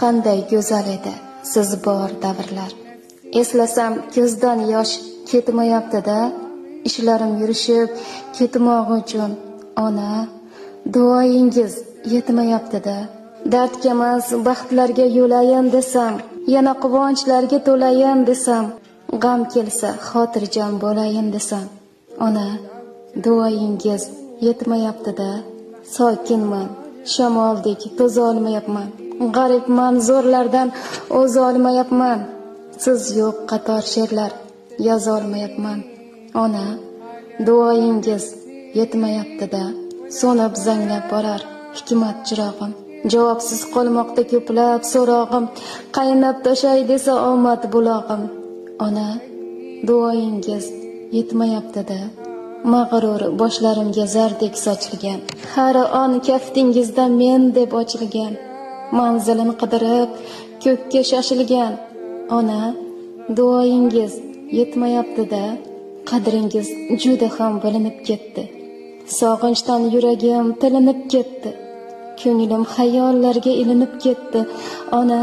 qanday go'zal edi siz bor davrlar. Eslasam ko'zdan yosh ketmayapti-da, ishlarim yurishib ketmog'i uchun ona, duoyingiz yetmayapti-da. Dardga emas baxtlarga yo'layin desam, yana quvonchlarga to'layin desam, g'am kelsa xotirjam bo'layin desam, ona, duoyingiz yetmayapti-da. Sokinman, shamoldek to'za olmayapman, g'aribman, zo'rlardan o'za olmayapman. Siz yo'q qator she'rlar yoza olmayapman. Ona, duoyingiz yetmayapti-da. So'nib zanglab borar hikmat chirog'im. Javobsiz qolmoqda ko'plab so'rog'im. Qaynab toshay desa omad bulog'im. Ona, duoyingiz yetmayapti-da. Mag'rur boshlarimga zardek sochilgan, har on kaftingizda men deb ochilgan, manzilini qidirib ko'kka shoshilgan. Ona, duoyingiz yetmayapti-da. Qadringiz juda ham bilinib ketdi. Sog'inchdan yuragim tilinib ketdi. Ko'nglim xayollarga ilinib ketdi. Ona,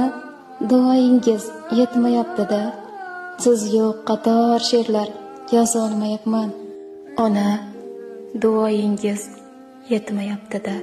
duoyingiz yetmayapti-da. Siz yo'q qator she'rlar yoza olmayapman. Ona, duoyingiz yetmayapti-da.